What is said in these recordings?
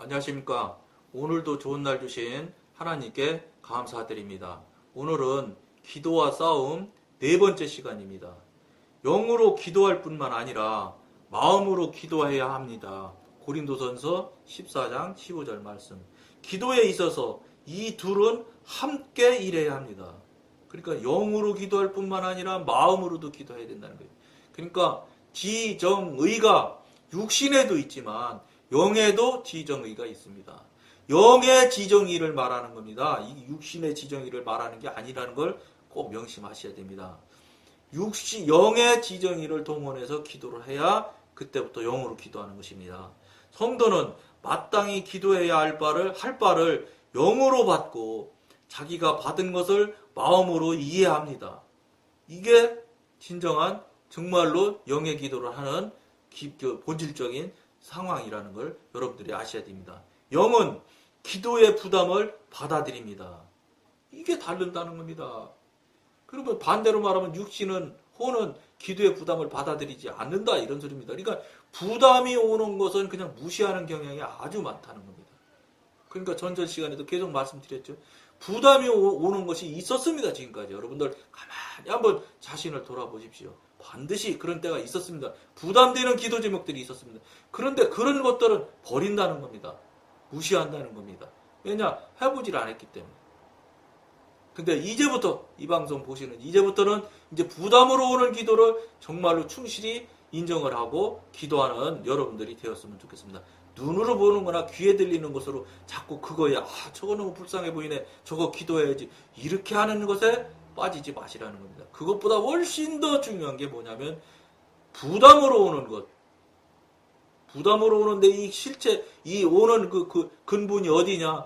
안녕하십니까. 오늘도 좋은 날 주신 하나님께 감사드립니다. 오늘은 기도와 싸움 네 번째 시간입니다. 영으로 기도할 뿐만 아니라 마음으로 기도해야 합니다. 고린도전서 14장 15절 말씀. 기도에 있어서 이 둘은 함께 일해야 합니다. 그러니까 영으로 기도할 뿐만 아니라 마음으로도 기도해야 된다는 거예요. 그러니까 지정의가 육신에도 있지만 영에도 지정의가 있습니다. 영의 지정의를 말하는 겁니다. 이 육신의 지정의를 말하는 게 아니라는 걸 꼭 명심하셔야 됩니다. 영의 지정의를 동원해서 기도를 해야 그때부터 영으로 기도하는 것입니다. 성도는 마땅히 기도해야 할 바를 영으로 받고 자기가 받은 것을 마음으로 이해합니다. 이게 진정한 정말로 영의 기도를 하는 본질적인 상황이라는 걸 여러분들이 아셔야 됩니다. 영은 기도의 부담을 받아들입니다. 이게 다른다는 겁니다. 그러면 반대로 말하면 육신은 혼은 기도의 부담을 받아들이지 않는다 이런 소리입니다. 그러니까 부담이 오는 것은 그냥 무시하는 경향이 아주 많다는 겁니다. 그러니까 전전 시간에도 계속 말씀드렸죠. 부담이 오는 것이 있었습니다. 지금까지 여러분들 가만히 한번 자신을 돌아보십시오. 반드시 그런 때가 있었습니다. 부담되는 기도 제목들이 있었습니다. 그런데 그런 것들은 버린다는 겁니다. 무시한다는 겁니다. 왜냐? 해보질 않았기 때문에. 근데 이제부터 이 방송 보시는 이제부터는 이제 부담으로 오는 기도를 정말로 충실히 인정을 하고 기도하는 여러분들이 되었으면 좋겠습니다. 눈으로 보는 거나 귀에 들리는 것으로 자꾸 그거야. 저거 너무 불쌍해 보이네. 저거 기도해야지. 이렇게 하는 것에 빠지지 마시라는 겁니다. 그것보다 훨씬 더 중요한 게 뭐냐면 부담으로 오는 것. 부담으로 오는데 이 실체 이 오는 그 근본이 어디냐?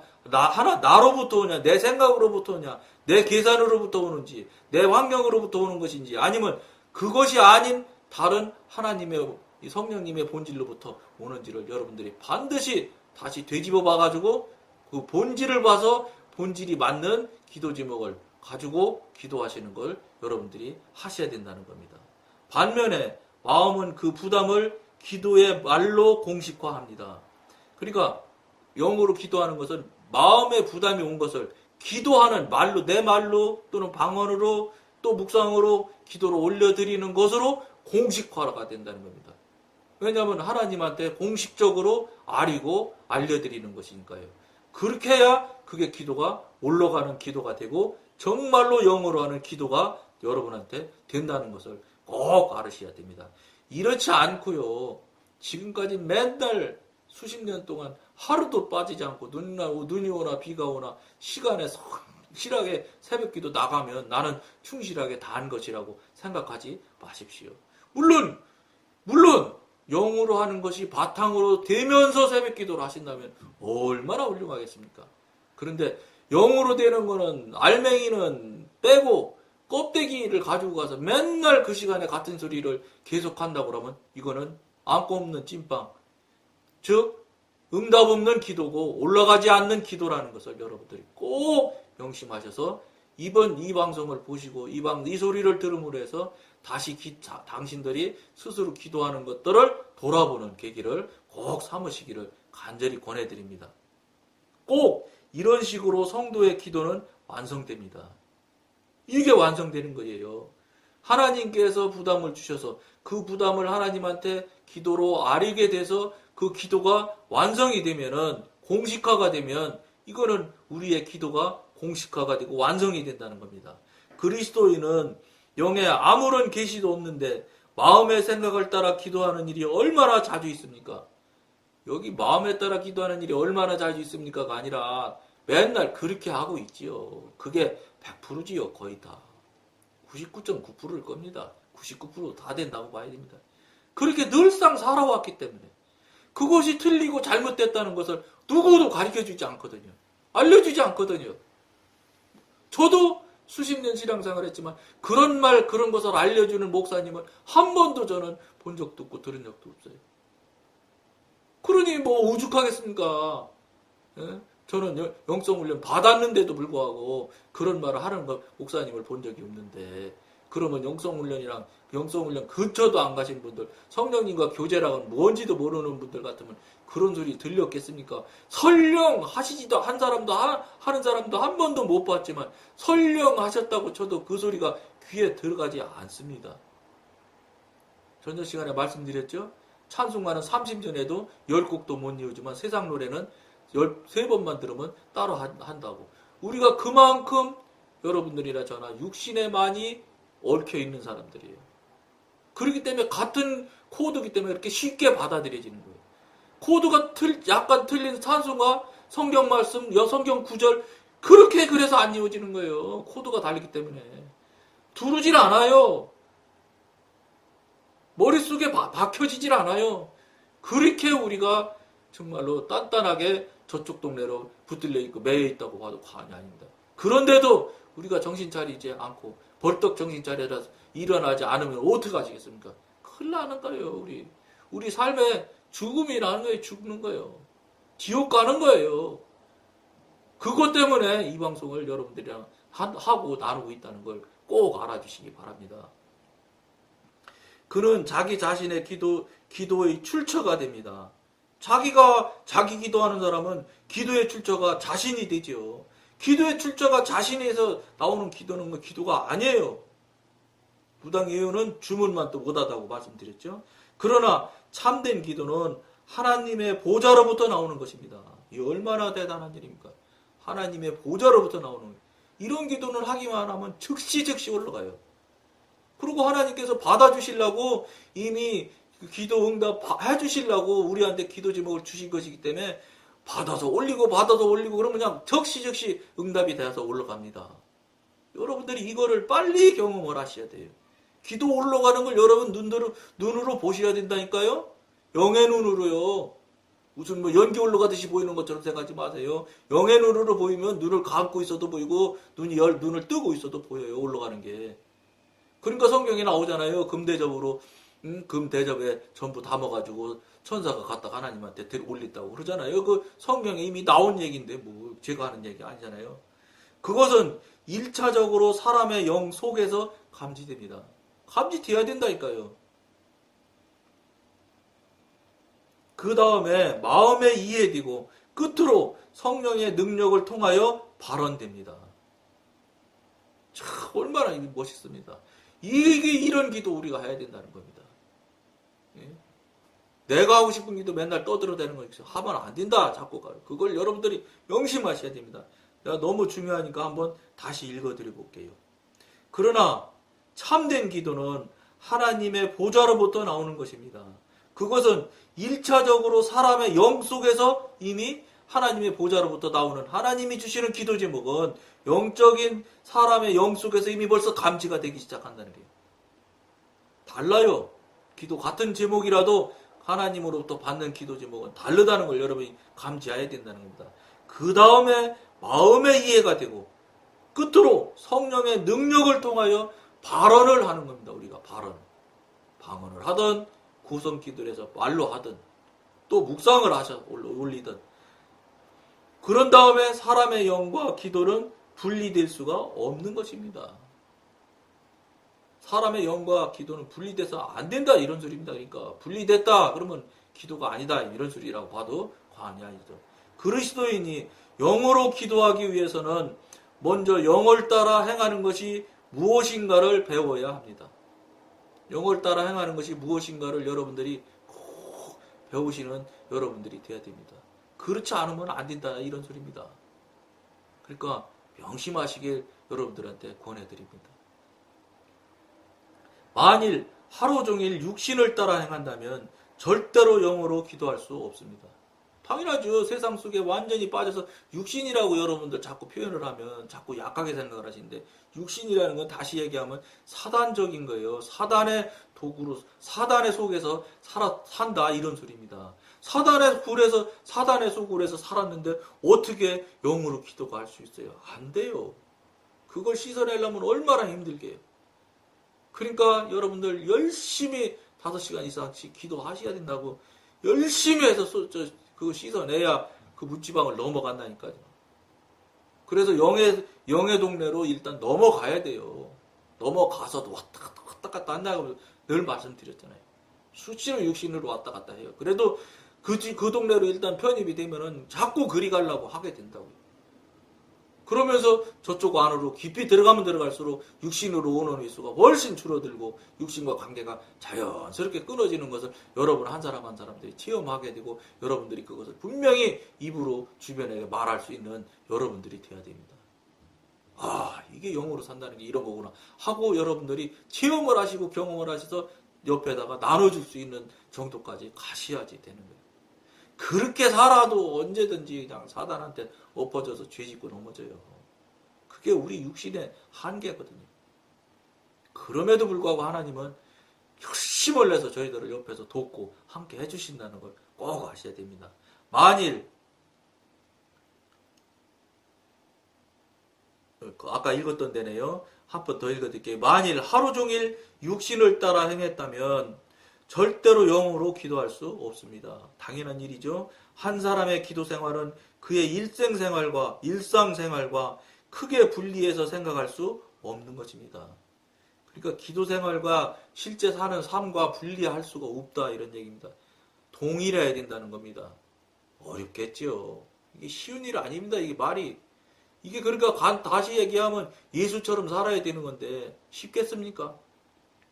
나로부터 오냐? 내 생각으로부터 오냐? 내 계산으로부터 오는지, 내 환경으로부터 오는 것인지, 아니면 그것이 아닌 다른 하나님의 성령님의 본질로부터 오는지를 여러분들이 반드시 다시 되짚어 봐가지고 그 본질을 봐서 본질이 맞는 기도 제목을 가지고 기도하시는 걸 여러분들이 하셔야 된다는 겁니다. 반면에 마음은 그 부담을 기도의 말로 공식화합니다. 그러니까 영어로 기도하는 것은 마음의 부담이 온 것을 기도하는 말로, 내 말로 또는 방언으로 또 묵상으로 기도를 올려드리는 것으로 공식화가 된다는 겁니다. 왜냐하면 하나님한테 공식적으로 알려드리는 것이니까요. 그렇게 해야 그게 기도가 올라가는 기도가 되고 정말로 영어로 하는 기도가 여러분한테 된다는 것을 꼭 알으셔야 됩니다. 이렇지 않고요. 지금까지 맨날 수십 년 동안 하루도 빠지지 않고 눈이 오나 비가 오나 시간에 성실하게 새벽기도 나가면 나는 충실하게 다 한 것이라고 생각하지 마십시오. 물론 영으로 하는 것이 바탕으로 되면서 새벽기도를 하신다면 얼마나 훌륭하겠습니까? 그런데 영으로 되는 거는 알맹이는 빼고 껍데기를 가지고 가서 맨날 그 시간에 같은 소리를 계속한다고 그러면 이거는 안고 없는 찐빵, 즉 응답 없는 기도고 올라가지 않는 기도라는 것을 여러분들이 꼭 명심하셔서 이번 이 방송을 보시고 이 소리를 들음으로 해서 다시 당신들이 스스로 기도하는 것들을 돌아보는 계기를 꼭 삼으시기를 간절히 권해드립니다. 꼭 이런 식으로 성도의 기도는 완성됩니다. 이게 완성되는 거예요. 하나님께서 부담을 주셔서 그 부담을 하나님한테 기도로 아뢰게 돼서 그 기도가 완성이 되면은 공식화가 되면 이거는 우리의 기도가 공식화가 되고 완성이 된다는 겁니다. 그리스도인은 영에 아무런 계시도 없는데 마음의 생각을 따라 기도하는 일이 얼마나 자주 있습니까? 여기 마음에 따라 기도하는 일이 얼마나 자주 있습니까가 아니라 맨날 그렇게 하고 있지요. 그게 100%지요. 거의 다. 99.9%일 겁니다. 99% 다 된다고 봐야 됩니다. 그렇게 늘상 살아왔기 때문에 그것이 틀리고 잘못됐다는 것을 누구도 가르쳐주지 않거든요. 알려주지 않거든요. 저도 수십 년 신앙생활 했지만 그런 것을 알려주는 목사님을 한 번도 저는 본 적도 없고 들은 적도 없어요. 그러니 뭐 오죽하겠습니까? 예? 저는 영성훈련 받았는데도 불구하고 그런 말을 하는 목사님을 본 적이 없는데 그러면 영성훈련 근처도 안 가신 분들, 성령님과 교제라고는 뭔지도 모르는 분들 같으면 그런 소리 들렸겠습니까? 설령 하시지도 한 사람도 하는 사람도 한 번도 못 봤지만 설령 하셨다고 쳐도 그 소리가 귀에 들어가지 않습니다. 전전 시간에 말씀드렸죠? 찬송가는 30년에도 10곡도 못 이루지만 세상 노래는 13번만 들으면 따로 한다고. 우리가 그만큼 여러분들이나 저나 육신에 많이 얽혀 있는 사람들이에요. 그렇기 때문에 같은 코드이기 때문에 이렇게 쉽게 받아들여지는 거예요. 코드가 약간 틀린 찬송가, 성경 말씀, 성경 구절 그렇게 그래서 안 이루어지는 거예요. 코드가 다르기 때문에. 두르질 않아요. 머릿속에 박혀지질 않아요. 그렇게 우리가 정말로 단단하게 저쪽 동네로 붙들려 있고 매여 있다고 봐도 과언이 아닙니다. 그런데도 우리가 정신 차리지 않고 벌떡 정신 차려서 일어나지 않으면 어떻게 하시겠습니까? 큰일 나는 거예요. 우리 삶에 죽음이 나는 거예요. 죽는 거예요. 지옥 가는 거예요. 그것 때문에 이 방송을 여러분들이랑 하고 나누고 있다는 걸 꼭 알아주시기 바랍니다. 그는 자기 자신의 기도의 출처가 됩니다. 자기 기도하는 사람은 기도의 출처가 자신이 되죠. 기도의 출처가 자신에서 나오는 기도는 기도가 아니에요. 무당 예언은 주문만 또 못하다고 말씀드렸죠. 그러나 참된 기도는 하나님의 보좌로부터 나오는 것입니다. 이 얼마나 대단한 일입니까? 하나님의 보좌로부터 나오는 거예요. 이런 기도는 하기만 하면 즉시 올라가요. 그리고 하나님께서 받아주시려고 이미 기도 응답 해주시려고 우리한테 기도 제목을 주신 것이기 때문에 받아서 올리고 그러면 그냥 즉시 응답이 돼서 올라갑니다. 여러분들이 이거를 빨리 경험을 하셔야 돼요. 기도 올라가는 걸 여러분 눈으로 보셔야 된다니까요. 영의 눈으로요. 무슨 연기 올라가듯이 보이는 것처럼 생각하지 마세요. 영의 눈으로 보이면 눈을 감고 있어도 보이고 눈을 뜨고 있어도 보여요. 올라가는 게. 그러니까 성경에 나오잖아요. 금 대접에 전부 담아가지고 천사가 갖다가 하나님한테 올린다고 그러잖아요. 그 성경에 이미 나온 얘기인데 뭐 제가 하는 얘기 아니잖아요. 그것은 1차적으로 사람의 영 속에서 감지됩니다. 감지돼야 된다니까요. 그 다음에 마음에 이해되고 끝으로 성령의 능력을 통하여 발언됩니다. 참 얼마나 멋있습니다. 이런 기도 우리가 해야 된다는 겁니다. 예? 내가 하고 싶은 기도 맨날 떠들어대는 거 하면 안 된다. 자꾸 가요. 그걸 여러분들이 명심하셔야 됩니다. 내가 너무 중요하니까 한번 다시 읽어드려 볼게요. 그러나 참된 기도는 하나님의 보좌로부터 나오는 것입니다. 그것은 1차적으로 사람의 영 속에서 이미 하나님의 보좌로부터 나오는 하나님이 주시는 기도 제목은 영적인 사람의 영 속에서 이미 벌써 감지가 되기 시작한다는 거예요. 달라요. 기도 같은 제목이라도 하나님으로부터 받는 기도 제목은 다르다는 걸 여러분이 감지해야 된다는 겁니다. 그 다음에 마음의 이해가 되고 끝으로 성령의 능력을 통하여 발언을 하는 겁니다. 우리가 방언을 하든 구성 기도를 해서 말로 하든 또 묵상을 올리든 그런 다음에 사람의 영과 기도는 분리될 수가 없는 것입니다. 사람의 영과 기도는 분리돼서 안 된다 이런 소리입니다. 그러니까 분리됐다 그러면 기도가 아니다 이런 소리라고 봐도 과언이 아니죠. 그리스도인이 영으로 기도하기 위해서는 먼저 영을 따라 행하는 것이 무엇인가를 배워야 합니다. 영을 따라 행하는 것이 무엇인가를 여러분들이 꼭 배우시는 여러분들이 되어야 됩니다. 그렇지 않으면 안 된다 이런 소리입니다. 그러니까 명심하시길 여러분들한테 권해드립니다. 만일 하루 종일 육신을 따라 행한다면 절대로 영으로 기도할 수 없습니다. 당연하죠. 세상 속에 완전히 빠져서 육신이라고 여러분들 자꾸 표현을 하면 자꾸 약하게 생각을 하시는데 육신이라는 건 다시 얘기하면 사단적인 거예요. 사단의 도구로 사단의 속에서 산다 이런 소리입니다. 사단의 속으로 해서 살았는데 어떻게 영으로 기도가 할 수 있어요? 안 돼요. 그걸 씻어내려면 얼마나 힘들게요. 그러니까 여러분들 열심히 5시간 이상씩 기도하셔야 된다고 열심히 해서 그거 씻어내야 그 문지방을 넘어간다니까요. 그래서 영의 동네로 일단 넘어가야 돼요. 넘어가서도 왔다 갔다 한다고 늘 말씀드렸잖아요. 수시로 육신으로 왔다 갔다 해요. 그래도 그 동네로 일단 편입이 되면은 자꾸 그리 가려고 하게 된다고요. 그러면서 저쪽 안으로 깊이 들어가면 들어갈수록 육신으로 오는 횟수가 훨씬 줄어들고 육신과 관계가 자연스럽게 끊어지는 것을 여러분 한 사람 한 사람들이 체험하게 되고 여러분들이 그것을 분명히 입으로 주변에 말할 수 있는 여러분들이 되어야 됩니다. 아, 이게 영으로 산다는 게 이런 거구나 하고 여러분들이 체험을 하시고 경험을 하셔서 옆에다가 나눠줄 수 있는 정도까지 가셔야지 되는 거예요. 그렇게 살아도 언제든지 그냥 사단한테 엎어져서 죄짓고 넘어져요. 그게 우리 육신의 한계거든요. 그럼에도 불구하고 하나님은 열심을 내서 저희들을 옆에서 돕고 함께 해주신다는 걸 꼭 아셔야 됩니다. 만일 아까 읽었던 데네요. 한 번 더 읽어드릴게요. 만일 하루 종일 육신을 따라 행했다면 절대로 영으로 기도할 수 없습니다. 당연한 일이죠. 한 사람의 기도 생활은 그의 일생생활과 일상생활과 크게 분리해서 생각할 수 없는 것입니다. 그러니까 기도 생활과 실제 사는 삶과 분리할 수가 없다 이런 얘기입니다. 동일해야 된다는 겁니다. 어렵겠죠. 이게 쉬운 일 아닙니다. 이게 말이. 이게 그러니까 다시 얘기하면 예수처럼 살아야 되는 건데 쉽겠습니까?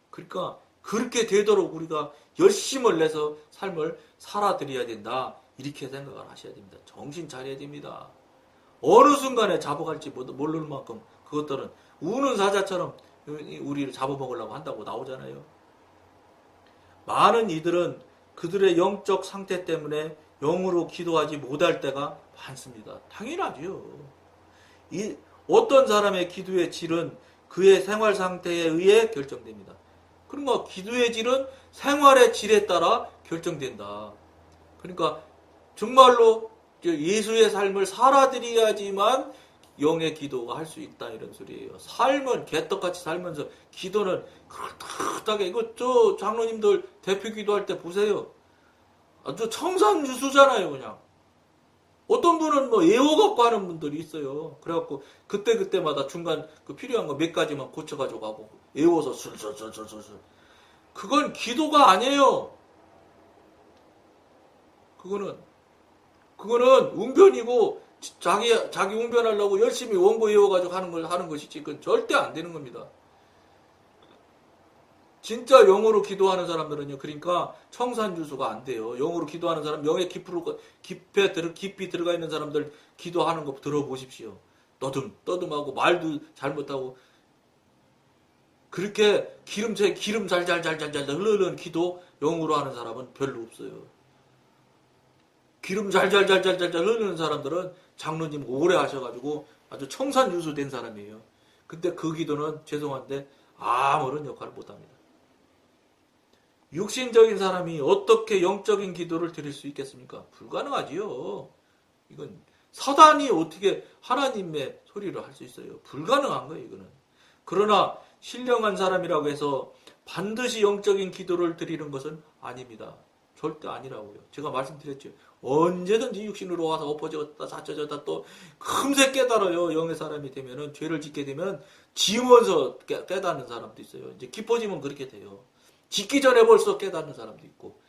그러니까 그렇게 되도록 우리가 열심을 내서 삶을 살아드려야 된다. 이렇게 생각을 하셔야 됩니다. 정신 차려야 됩니다. 어느 순간에 잡아갈지 모르는 만큼 그것들은 우는 사자처럼 우리를 잡아먹으려고 한다고 나오잖아요. 많은 이들은 그들의 영적 상태 때문에 영으로 기도하지 못할 때가 많습니다. 당연하죠. 어떤 사람의 기도의 질은 그의 생활 상태에 의해 결정됩니다. 그러니까 기도의 질은 생활의 질에 따라 결정된다. 그러니까 정말로 예수의 삶을 살아드려야지만 영의 기도가 할 수 있다 이런 소리예요. 삶은 개떡같이 살면서 기도는 그렇게 이거 저 장로님들 대표 기도할 때 보세요. 아주 청산유수잖아요 그냥. 어떤 분은 뭐 애워갖고 하는 분들이 있어요. 그래갖고 그때마다 중간 그 필요한 거 몇 가지만 고쳐가지고 가고 애워서 술술술술술. 그건 기도가 아니에요. 그거는 웅변이고 자기 웅변하려고 열심히 원고 외워가지고 하는 것이지 그건 절대 안 되는 겁니다. 진짜 영어로 기도하는 사람들은요, 그러니까 청산유수가 안 돼요. 영어로 기도하는 사람, 영의 깊이 들어가 있는 사람들 기도하는 거 들어보십시오. 떠듬하고 말도 잘못하고 그렇게 기름 잘잘잘잘 흐르는 기도 영어로 하는 사람은 별로 없어요. 기름 잘잘잘잘 흐르는 사람들은 장로님 오래 하셔가지고 아주 청산유수 된 사람이에요. 근데 그 기도는 죄송한데 아무런 역할을 못합니다. 육신적인 사람이 어떻게 영적인 기도를 드릴 수 있겠습니까? 불가능하지요. 이건 사단이 어떻게 하나님의 소리를 할 수 있어요? 불가능한 거예요, 이거는. 그러나 신령한 사람이라고 해서 반드시 영적인 기도를 드리는 것은 아닙니다. 절대 아니라고요. 제가 말씀드렸죠. 언제든지 육신으로 와서 엎어졌다 자쳐졌다 또 금세 깨달아요. 영의 사람이 되면은 죄를 짓게 되면 지으면서 깨닫는 사람도 있어요. 이제 깊어지면 그렇게 돼요. 짓기 전에 벌써 깨닫는 사람도 있고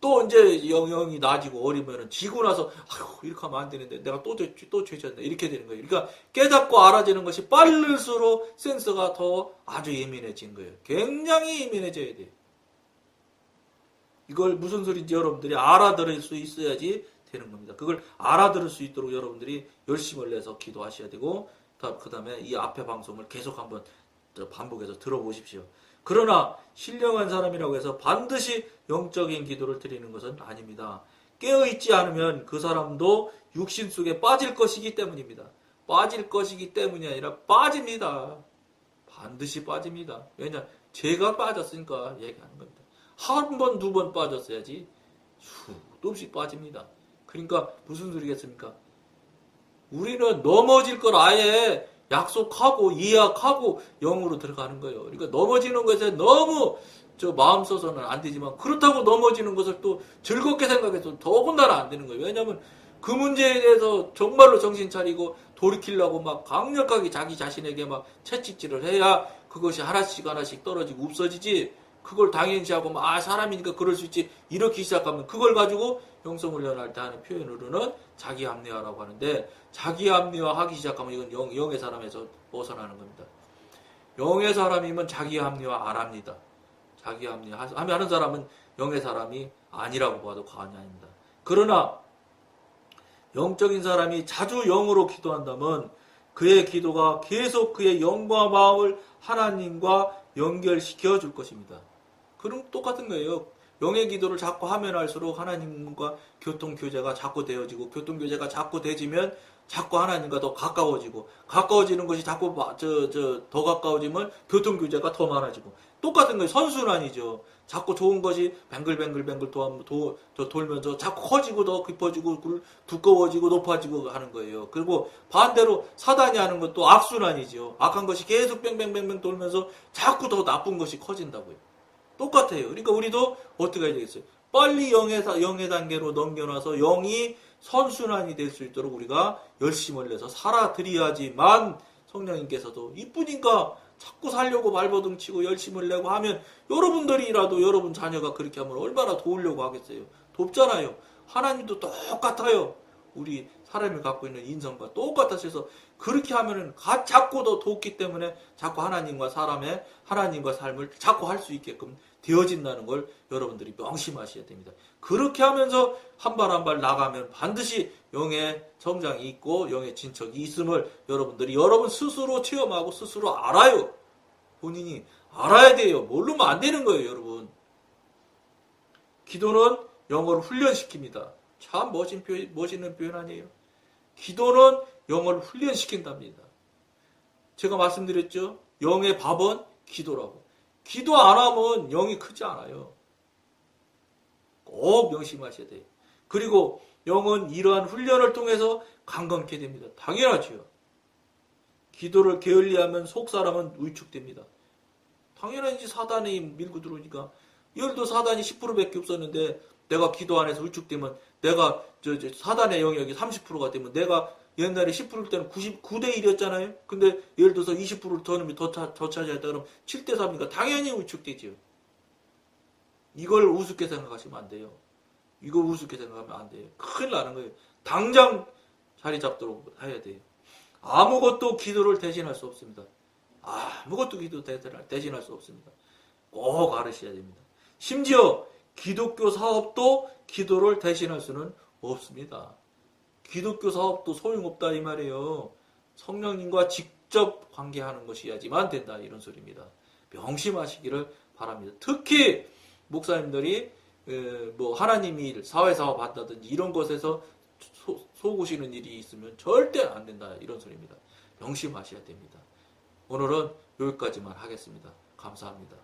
또 이제 영이 나아지고 어리면은 지고 나서 아휴 이렇게 하면 안 되는데 내가 또 죄졌네 이렇게 되는 거예요. 그러니까 깨닫고 알아지는 것이 빠를수록 센서가 더 아주 예민해진 거예요. 굉장히 예민해져야 돼요. 이걸 무슨 소리인지 여러분들이 알아들을 수 있어야지 되는 겁니다. 그걸 알아들을 수 있도록 여러분들이 열심을 내서 기도하셔야 되고 그 다음에 이 앞에 방송을 계속 한번 반복해서 들어보십시오. 그러나 신령한 사람이라고 해서 반드시 영적인 기도를 드리는 것은 아닙니다. 깨어있지 않으면 그 사람도 육신 속에 빠질 것이기 때문입니다. 빠질 것이기 때문이 아니라 빠집니다. 반드시 빠집니다. 왜냐? 제가 빠졌으니까 얘기하는 겁니다. 한 번, 두 번 빠졌어야지 수도 없이 빠집니다. 그러니까 무슨 소리겠습니까? 우리는 넘어질 걸 아예 약속하고 예약하고 영으로 들어가는 거예요. 그러니까 넘어지는 것에 너무 마음 써서는 안 되지만 그렇다고 넘어지는 것을 또 즐겁게 생각해서 더군다나 안 되는 거예요. 왜냐하면 그 문제에 대해서 정말로 정신 차리고 돌이키려고 막 강력하게 자기 자신에게 막 채찍질을 해야 그것이 하나씩 하나씩 떨어지고 없어지지. 그걸 당연시하고 사람이니까 그럴 수 있지 이렇게 시작하면 그걸 가지고 영성훈련할 때 하는 표현으로는 자기합리화라고 하는데, 자기합리화 하기 시작하면 이건 영의 사람에서 벗어나는 겁니다. 영의 사람이면 자기합리화 안 합니다. 자기합리화 하는 사람은 영의 사람이 아니라고 봐도 과언이 아닙니다. 그러나 영적인 사람이 자주 영으로 기도한다면 그의 기도가 계속 그의 영과 마음을 하나님과 연결시켜 줄 것입니다. 그럼 똑같은 거예요. 영의 기도를 자꾸 하면 할수록 하나님과 교통교제가 자꾸 되어지고, 교통교제가 자꾸 되지면 자꾸 하나님과 더 가까워지고, 가까워지는 것이 자꾸 더 가까워지면 교통교제가 더 많아지고, 똑같은 거예요. 선순환이죠. 자꾸 좋은 것이 뱅글뱅글 돌면서 자꾸 커지고 더 깊어지고 두꺼워지고 높아지고 하는 거예요. 그리고 반대로 사단이 하는 것도 악순환이죠. 악한 것이 계속 뱅뱅뱅뱅 돌면서 자꾸 더 나쁜 것이 커진다고요. 똑같아요. 그러니까 우리도 어떻게 해야 되겠어요? 빨리 영의 단계로 넘겨놔서 영이 선순환이 될 수 있도록 우리가 열심을 내서 살아드려야지만 성령님께서도 이쁘니까 자꾸 살려고 발버둥 치고 열심을 내고 하면 여러분들이라도 여러분 자녀가 그렇게 하면 얼마나 도우려고 하겠어요. 돕잖아요. 하나님도 똑같아요. 우리 사람이 갖고 있는 인성과 똑같아서 그렇게 하면은 자꾸 더 돕기 때문에 자꾸 하나님과 삶을 자꾸 할 수 있게끔 되어진다는 걸 여러분들이 명심하셔야 됩니다. 그렇게 하면서 한 발 한 발 나가면 반드시 영의 성장이 있고 영의 진척이 있음을 여러분 스스로 체험하고 스스로 알아요. 본인이 알아야 돼요. 모르면 안 되는 거예요, 여러분. 기도는 영어를 훈련시킵니다. 참 멋있는 표현 아니에요? 기도는 영어를 훈련시킨답니다. 제가 말씀드렸죠? 영의 밥은 기도라고. 기도 안 하면 영이 크지 않아요. 꼭 명심하셔야 돼요. 그리고 영은 이러한 훈련을 통해서 강건케 됩니다. 당연하죠. 기도를 게을리하면 속사람은 위축됩니다. 당연하지. 사단이 밀고 들어오니까. 예를 들어 사단이 10%밖에 없었는데 내가 기도 안에서 위축되면 내가 사단의 영역이 30%가 되면 내가 옛날에 10%일 때는 99대 1이었잖아요. 근데 예를 들어서 20%를 더 차지했다 그러면 7대 3이니까 당연히 위축되죠. 이걸 우습게 생각하시면 안 돼요. 이걸 우습게 생각하면 안 돼요. 큰일 나는 거예요. 당장 자리 잡도록 해야 돼요. 아무것도 기도를 대신할 수 없습니다. 아무것도 기도 대신할 수 없습니다. 꼭 알으셔야 됩니다. 심지어 기독교 사업도 기도를 대신할 수는 없습니다. 기독교 사업도 소용없다 이 말이에요. 성령님과 직접 관계하는 것이야지만 된다 이런 소리입니다. 명심하시기를 바랍니다. 특히 목사님들이 하나님의 일, 사회사업 한다든지 이런 것에서 속으시는 일이 있으면 절대 안 된다 이런 소리입니다. 명심하셔야 됩니다. 오늘은 여기까지만 하겠습니다. 감사합니다.